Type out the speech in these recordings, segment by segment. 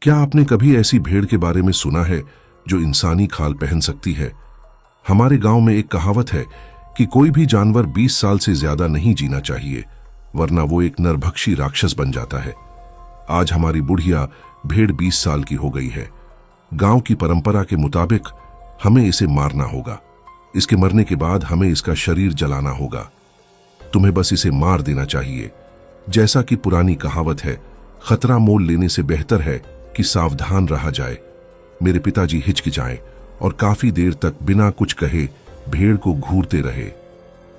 क्या आपने कभी ऐसी भेड़ के बारे में सुना है जो इंसानी खाल पहन सकती है? हमारे गांव में एक कहावत है कि कोई भी जानवर 20 साल से ज्यादा नहीं जीना चाहिए, वरना वो एक नरभक्षी राक्षस बन जाता है। आज हमारी बुढ़िया भेड़ 20 साल की हो गई है। गांव की परंपरा के मुताबिक हमें इसे मारना होगा। इसके मरने के बाद हमें इसका शरीर जलाना होगा। तुम्हें बस इसे मार देना चाहिए। जैसा कि पुरानी कहावत है, खतरा मोल लेने से बेहतर है कि सावधान रहा जाए। मेरे पिताजी हिचकिचाए और काफी देर तक बिना कुछ कहे भेड़ को घूरते रहे।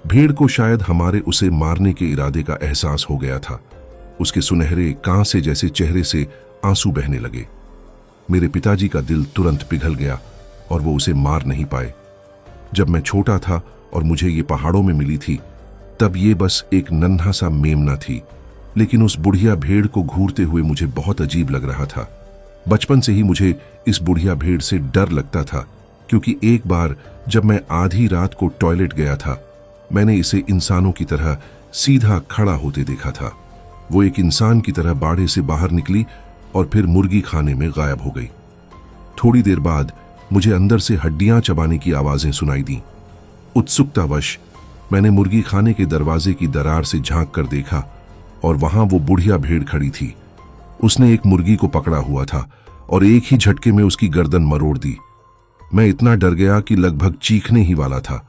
भेड़ को शायद हमारे उसे मारने के इरादे का एहसास हो गया था। उसके सुनहरे कांसे जैसे चेहरे से आंसू बहने लगे। मेरे पिताजी का दिल तुरंत पिघल गया और वो उसे मार नहीं पाए। जब मैं छोटा था और मुझे ये पहाड़ों में मिली थी, तब ये बस एक नन्हा सा मेमना थी, लेकिन उस बुढ़िया भेड़ को घूरते हुए मुझे बहुत अजीब लग रहा था। बचपन से ही मुझे इस बुढ़िया भेड़ से डर लगता था, क्योंकि एक बार जब मैं आधी रात को टॉयलेट गया था, मैंने इसे इंसानों की तरह सीधा खड़ा होते देखा था। वो एक इंसान की तरह बाड़े से बाहर निकली और फिर मुर्गी खाने में गायब हो गई। थोड़ी देर बाद मुझे अंदर से हड्डियां चबाने की आवाजें सुनाई दी। उत्सुकतावश मैंने मुर्गी खाने के दरवाजे की दरार से झांक कर देखा और वहां वो बुढ़िया भेड़ खड़ी थी। उसने एक मुर्गी को पकड़ा हुआ था और एक ही झटके में उसकी गर्दन मरोड़ दी। मैं इतना डर गया कि लगभग चीखने ही वाला था।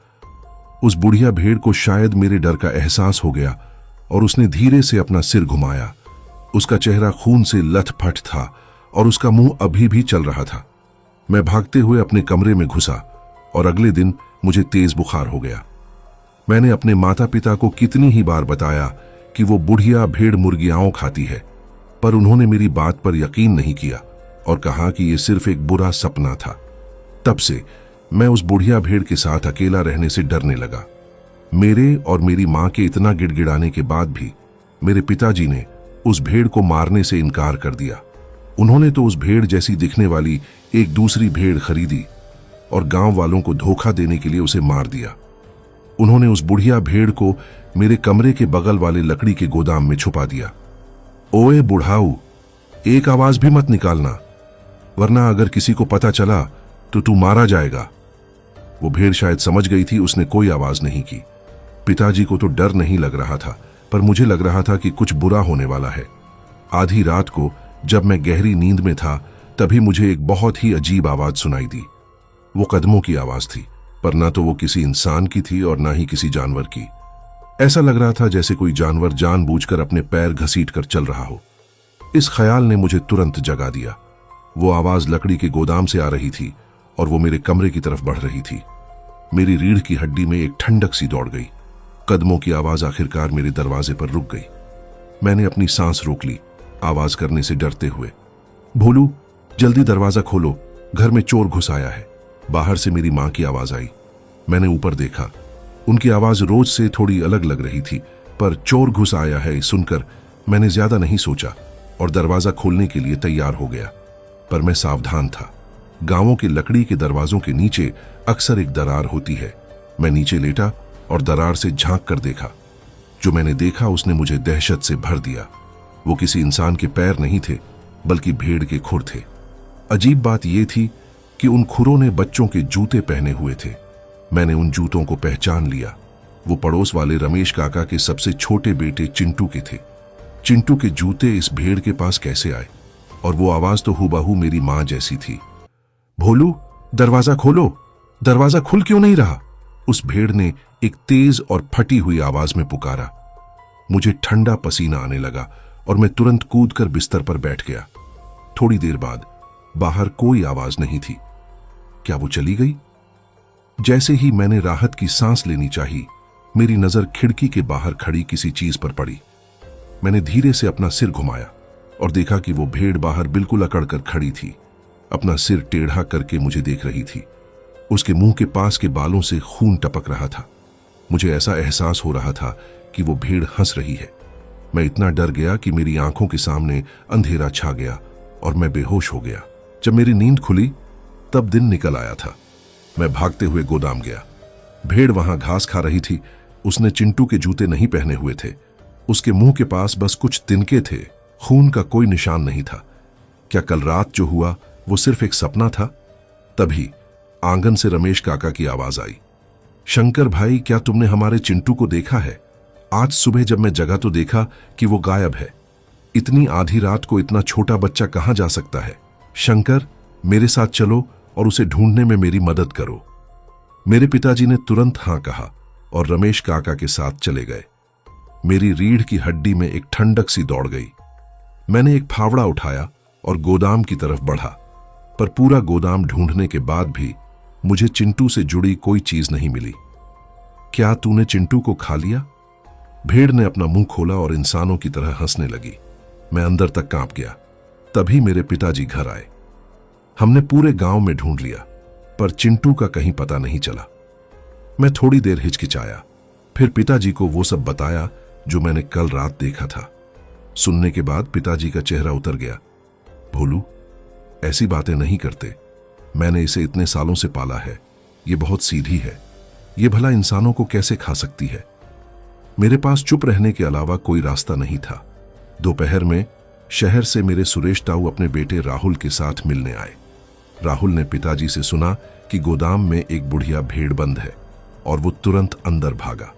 उस बुढ़िया भेड़ को शायद मेरे डर का एहसास हो गया और उसने धीरे से अपना सिर घुमाया। उसका चेहरा खून से लथपथ था और उसका मुंह अभी भी चल रहा था। मैं भागते हुए अपने कमरे में घुसा और अगले दिन मुझे तेज बुखार हो गया। मैंने अपने माता पिता को कितनी ही बार बताया कि वो बुढ़िया भेड़ मुर्गियाओं खाती है, पर उन्होंने मेरी बात पर यकीन नहीं किया और कहा कि ये सिर्फ एक बुरा सपना था। तब से मैं उस बुढ़िया भेड़ के साथ अकेला रहने से डरने लगा। मेरे और मेरी मां के इतना गिड़गिड़ाने के बाद भी मेरे पिताजी ने उस भेड़ को मारने से इनकार कर दिया। उन्होंने तो उस भेड़ जैसी दिखने वाली एक दूसरी भेड़ खरीदी और गांव वालों को धोखा देने के लिए उसे मार दिया। उन्होंने उस बुढ़िया भेड़ को मेरे कमरे के बगल वाले लकड़ी के गोदाम में छुपा दिया। ओए बुढ़ाऊ, एक आवाज भी मत निकालना, वरना अगर किसी को पता चला तो तू मारा जाएगा। वो भेड़ शायद समझ गई थी, उसने कोई आवाज नहीं की। पिताजी को तो डर नहीं लग रहा था, पर मुझे लग रहा था कि कुछ बुरा होने वाला है। आधी रात को जब मैं गहरी नींद में था, तभी मुझे एक बहुत ही अजीब आवाज सुनाई दी। वो कदमों की आवाज थी, पर ना तो वो किसी इंसान की थी और ना ही किसी जानवर की। ऐसा लग रहा था जैसे कोई जानवर जानबूझकर अपने पैर घसीटकर चल रहा हो। इस ख्याल ने मुझे तुरंत जगा दिया। वो आवाज लकड़ी के गोदाम से आ रही थी और वो मेरे कमरे की तरफ बढ़ रही थी। मेरी रीढ़ की हड्डी में एक ठंडक सी दौड़ गई। कदमों की आवाज आखिरकार मेरे दरवाजे पर रुक गई। मैंने अपनी सांस रोक ली, आवाज करने से डरते हुए। भोलू, जल्दी दरवाजा खोलो, घर में चोर घुस आया है। बाहर से मेरी मां की आवाज आई। मैंने ऊपर देखा। उनकी आवाज रोज से थोड़ी अलग लग रही थी, पर चोर घुस आया है सुनकर मैंने ज्यादा नहीं सोचा और दरवाजा खोलने के लिए तैयार हो गया। पर मैं सावधान था। गांवों के लकड़ी के दरवाजों के नीचे अक्सर एक दरार होती है। मैं नीचे लेटा और दरार से झांक कर देखा। जो मैंने देखा उसने मुझे दहशत से भर दिया। वो किसी इंसान के पैर नहीं थे, बल्कि भेड़ के खुर थे। अजीब बात यह थी कि उन खुरों ने बच्चों के जूते पहने हुए थे। मैंने उन जूतों को पहचान लिया। वो पड़ोस वाले रमेश काका के सबसे छोटे बेटे चिंटू के थे। चिंटू के जूते इस भेड़ के पास कैसे आए? और वो आवाज तो हूबहू मेरी मां जैसी थी। भोलू, दरवाजा खोलो, दरवाजा खुल क्यों नहीं रहा? उस भेड़ ने एक तेज और फटी हुई आवाज में पुकारा। मुझे ठंडा पसीना आने लगा और मैं तुरंत कूदकर बिस्तर पर बैठ गया। थोड़ी देर बाद बाहर कोई आवाज नहीं थी। क्या वो चली गई? जैसे ही मैंने राहत की सांस लेनी चाही, मेरी नजर खिड़की के बाहर खड़ी किसी चीज पर पड़ी। मैंने धीरे से अपना सिर घुमाया और देखा कि वो भेड़ बाहर बिल्कुल अकड़कर खड़ी थी। अपना सिर टेढ़ा करके मुझे देख रही थी। उसके मुंह के पास के बालों से खून टपक रहा था। मुझे ऐसा एहसास हो रहा था कि वो भेड़ हंस रही है। मैं इतना डर गया कि मेरी आंखों के सामने अंधेरा छा गया और मैं बेहोश हो गया। जब मेरी नींद खुली तब दिन निकल आया था। मैं भागते हुए गोदाम गया। भेड़ वहां घास खा रही थी। उसने चिंटू के जूते नहीं पहने हुए थे। उसके मुंह के पास बस कुछ तिनके थे, खून का कोई निशान नहीं था। क्या कल रात जो हुआ वो सिर्फ एक सपना था? तभी आंगन से रमेश काका की आवाज आई, शंकर भाई, क्या तुमने हमारे चिंटू को देखा है? आज सुबह जब मैं जगा तो देखा कि वो गायब है। इतनी आधी रात को इतना छोटा बच्चा कहां जा सकता है? शंकर, मेरे साथ चलो और उसे ढूंढने में मेरी मदद करो। मेरे पिताजी ने तुरंत हां कहा और रमेश काका के साथ चले गए। मेरी रीढ़ की हड्डी में एक ठंडक सी दौड़ गई। मैंने एक फावड़ा उठाया और गोदाम की तरफ बढ़ा, पर पूरा गोदाम ढूंढने के बाद भी मुझे चिंटू से जुड़ी कोई चीज नहीं मिली। क्या तूने चिंटू को खा लिया? भेड़ ने अपना मुंह खोला और इंसानों की तरह हंसने लगी। मैं अंदर तक कांप गया। तभी मेरे पिताजी घर आए। हमने पूरे गांव में ढूंढ लिया, पर चिंटू का कहीं पता नहीं चला। मैं थोड़ी देर हिचकिचाया, फिर पिताजी को वो सब बताया जो मैंने कल रात देखा था। सुनने के बाद पिताजी का चेहरा उतर गया। भोलू, ऐसी बातें नहीं करते। मैंने इसे इतने सालों से पाला है। ये बहुत सीधी है। ये भला इंसानों को कैसे खा सकती है? मेरे पास चुप रहने के अलावा कोई रास्ता नहीं था। दोपहर में शहर से मेरे सुरेश ताऊ अपने बेटे राहुल के साथ मिलने आए। राहुल ने पिताजी से सुना कि गोदाम में एक बुढ़िया भेड़ बंद है और वो तुरंत अंदर भागा।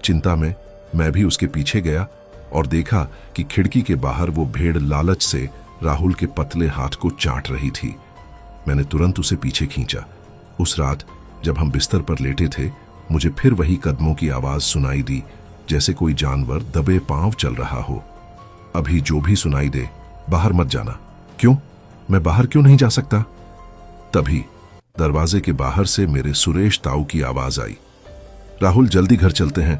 चिंता में मैं भी उसके पीछे गया और देखा कि खिड़की के बाहर वो भेड़ लालच से राहुल के पतले हाथ को चाट रही थी। मैंने तुरंत उसे पीछे खींचा। उस रात जब हम बिस्तर पर लेटे थे, मुझे फिर वही कदमों की आवाज सुनाई दी, जैसे कोई जानवर दबे पांव चल रहा हो। अभी जो भी सुनाई दे, बाहर मत जाना। क्यों? मैं बाहर क्यों नहीं जा सकता? तभी दरवाजे के बाहर से मेरे सुरेश ताऊ की आवाज आई, राहुल, जल्दी घर चलते हैं,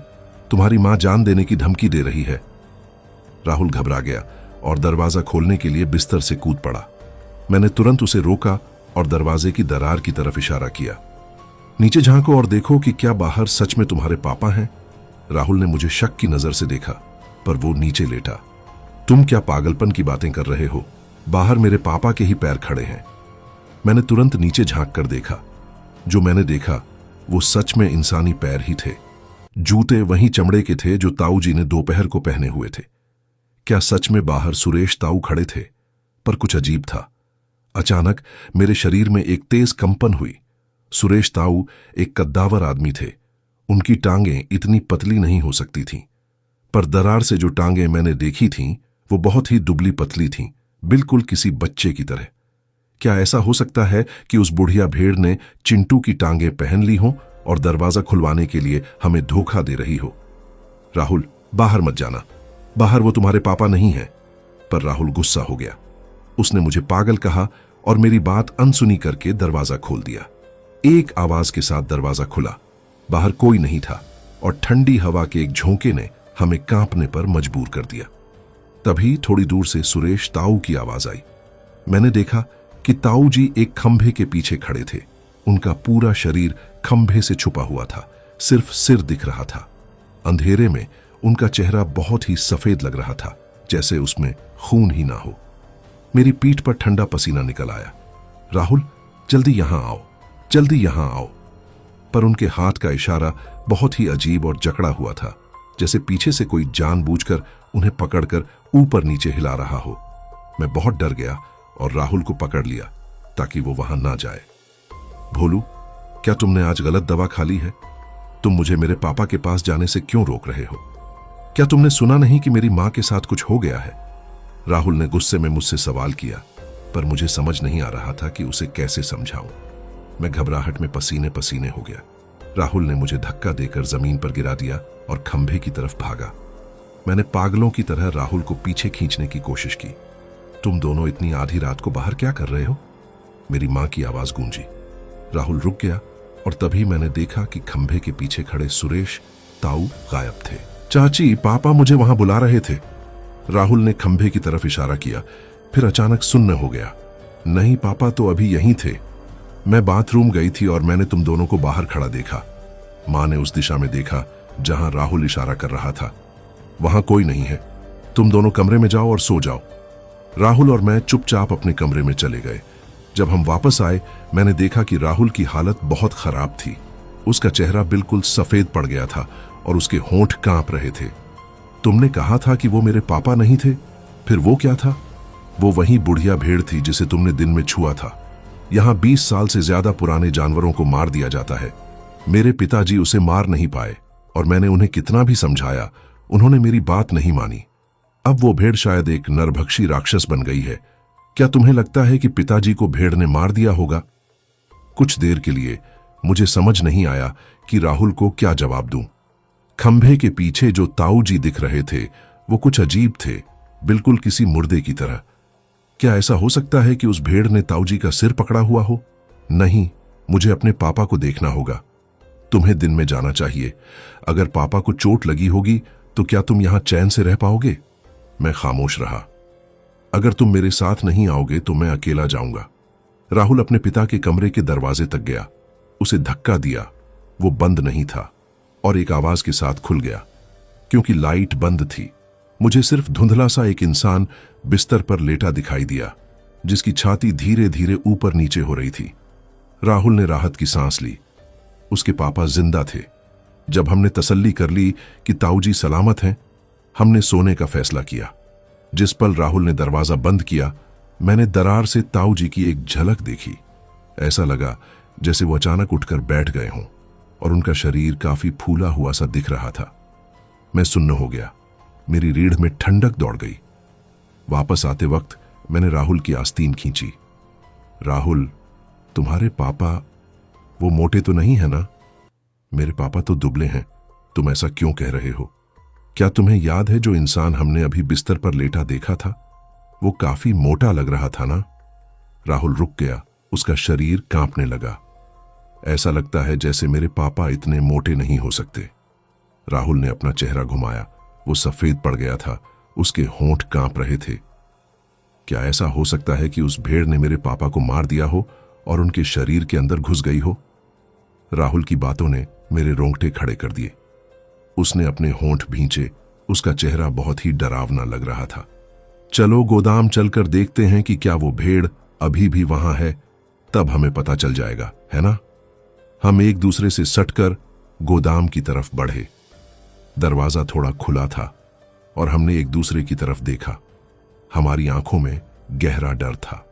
तुम्हारी मां जान देने की धमकी दे रही है। राहुल घबरा गया और दरवाजा खोलने के लिए बिस्तर से कूद पड़ा। मैंने तुरंत उसे रोका और दरवाजे की दरार की तरफ इशारा किया। नीचे झांको और देखो कि क्या बाहर सच में तुम्हारे पापा हैं। राहुल ने मुझे शक की नजर से देखा, पर वो नीचे लेटा। तुम क्या पागलपन की बातें कर रहे हो? बाहर मेरे पापा के ही पैर खड़े हैं। मैंने तुरंत नीचे झांक कर देखा। जो मैंने देखा वो सच में इंसानी पैर ही थे। जूते वही चमड़े के थे जो ताऊ जी ने दोपहर को पहने हुए थे। क्या सच में बाहर सुरेश ताऊ खड़े थे? पर कुछ अजीब था। अचानक मेरे शरीर में एक तेज कंपन हुई। सुरेश ताऊ एक कद्दावर आदमी थे। उनकी टांगें इतनी पतली नहीं हो सकती थीं, पर दरार से जो टांगें मैंने देखी थीं वो बहुत ही दुबली पतली थीं, बिल्कुल किसी बच्चे की तरह। क्या ऐसा हो सकता है कि उस बुढ़िया भेड़ ने चिंटू की टांगें पहन ली हों और दरवाजा खुलवाने के लिए हमें धोखा दे रही हो? राहुल, बाहर मत जाना। बाहर वो तुम्हारे पापा नहीं हैं। पर राहुल गुस्सा हो गया। उसने मुझे पागल कहा और मेरी बात अनसुनी करके दरवाजा खोल दिया। एक आवाज के साथ दरवाजा खुला। बाहर कोई नहीं था और ठंडी हवा के एक झोंके ने हमें कांपने पर मजबूर कर दिया। तभी थोड़ी दूर से सुरेश ताऊ की आवाज आई। मैंने देखा कि ताऊ जी एक खंभे के पीछे खड़े थे। उनका पूरा शरीर खंभे से छुपा हुआ था, सिर्फ सिर दिख रहा था। अंधेरे में उनका चेहरा बहुत ही सफेद लग रहा था, जैसे उसमें खून ही ना हो। मेरी पीठ पर ठंडा पसीना निकल आया। राहुल, जल्दी यहां आओ, जल्दी यहां आओ। पर उनके हाथ का इशारा बहुत ही अजीब और जकड़ा हुआ था, जैसे पीछे से कोई जानबूझकर उन्हें पकड़कर ऊपर नीचे हिला रहा हो। मैं बहुत डर गया और राहुल को पकड़ लिया ताकि वो वहां ना जाए। भोलू, क्या तुमने आज गलत दवा खा ली है? तुम मुझे मेरे पापा के पास जाने से क्यों रोक रहे हो? क्या तुमने सुना नहीं कि मेरी मां के साथ कुछ हो गया है? राहुल ने गुस्से में मुझसे सवाल किया, पर मुझे समझ नहीं आ रहा था कि उसे कैसे समझाऊं। मैं घबराहट में पसीने पसीने हो गया। राहुल ने मुझे धक्का देकर जमीन पर गिरा दिया और खंभे की तरफ भागा। मैंने पागलों की तरह राहुल को पीछे खींचने की कोशिश की। तुम दोनों इतनी आधी रात को बाहर क्या कर रहे हो? मेरी मां की आवाज गूंजी। राहुल रुक गया और तभी मैंने देखा कि खंभे के पीछे खड़े सुरेश ताऊ गायब थे। चाची, पापा मुझे वहां बुला रहे थे। राहुल ने खंभे की तरफ इशारा किया, फिर अचानक सुन्न हो गया। नहीं, पापा तो अभी यहीं थे। मैं बाथरूम गई थी और मैंने तुम दोनों को बाहर खड़ा देखा। मां ने उस दिशा में देखा जहां राहुल इशारा कर रहा था। वहां कोई नहीं है। तुम दोनों कमरे में जाओ और सो जाओ। राहुल और मैं चुपचाप अपने कमरे में चले गए। जब हम वापस आए, मैंने देखा कि राहुल की हालत बहुत खराब थी। उसका चेहरा बिल्कुल सफेद पड़ गया था और उसके होंठ कांप रहे थे। तुमने कहा था कि वो मेरे पापा नहीं थे, फिर वो क्या था? वो वही बुढ़िया भेड़ थी जिसे तुमने दिन में छुआ था। यहाँ 20 साल से ज्यादा पुराने जानवरों को मार दिया जाता है। मेरे पिताजी उसे मार नहीं पाए और मैंने उन्हें कितना भी समझाया, उन्होंने मेरी बात नहीं मानी। अब वो भेड़ शायद एक नरभक्षी राक्षस बन गई है। क्या तुम्हें लगता है कि पिताजी को भेड़ ने मार दिया होगा? कुछ देर के लिए मुझे समझ नहीं आया कि राहुल को क्या जवाब दूं। खंभे के पीछे जो ताऊ जी दिख रहे थे वो कुछ अजीब थे, बिल्कुल किसी मुर्दे की तरह। क्या ऐसा हो सकता है कि उस भेड़ ने ताऊ जी का सिर पकड़ा हुआ हो? नहीं, मुझे अपने पापा को देखना होगा। तुम्हें दिन में जाना चाहिए। अगर पापा को चोट लगी होगी तो क्या तुम यहां चैन से रह पाओगे? मैं खामोश रहा। अगर तुम मेरे साथ नहीं आओगे तो मैं अकेला जाऊंगा। राहुल अपने पिता के कमरे के दरवाजे तक गया। उसे धक्का दिया। वो बंद नहीं था और एक आवाज के साथ खुल गया। क्योंकि लाइट बंद थी, मुझे सिर्फ धुंधला सा एक इंसान बिस्तर पर लेटा दिखाई दिया, जिसकी छाती धीरे धीरे ऊपर नीचे हो रही थी। राहुल ने राहत की सांस ली। उसके पापा जिंदा थे। जब हमने तसल्ली कर ली कि ताऊजी सलामत हैं, हमने सोने का फैसला किया। जिस पल राहुल ने दरवाजा बंद किया, मैंने दरार से ताऊजी की एक झलक देखी। ऐसा लगा जैसे वो अचानक उठकर बैठ गए हों और उनका शरीर काफी फूला हुआ सा दिख रहा था। मैं सुन्न हो गया। मेरी रीढ़ में ठंडक दौड़ गई। वापस आते वक्त मैंने राहुल की आस्तीन खींची। राहुल, तुम्हारे पापा वो मोटे तो नहीं है ना? मेरे पापा तो दुबले हैं। तुम ऐसा क्यों कह रहे हो? क्या तुम्हें याद है जो इंसान हमने अभी बिस्तर पर लेटा देखा था? वो काफी मोटा लग रहा था ना? राहुल रुक गया। उसका शरीर कांपने लगा। ऐसा लगता है जैसे मेरे पापा इतने मोटे नहीं हो सकते। राहुल ने अपना चेहरा घुमाया। वो सफेद पड़ गया था। उसके होंठ कांप रहे थे। क्या ऐसा हो सकता है कि उस भेड़ ने मेरे पापा को मार दिया हो और उनके शरीर के अंदर घुस गई हो? राहुल की बातों ने मेरे रोंगटे खड़े कर दिए। उसने अपने होंठ भींचे। उसका चेहरा बहुत ही डरावना लग रहा था। चलो गोदाम चलकर देखते हैं कि क्या वो भेड़ अभी भी वहां है। तब हमें पता चल जाएगा, है ना? हम एक दूसरे से सटकर गोदाम की तरफ बढ़े। दरवाजा थोड़ा खुला था और हमने एक दूसरे की तरफ देखा। हमारी आंखों में गहरा डर था।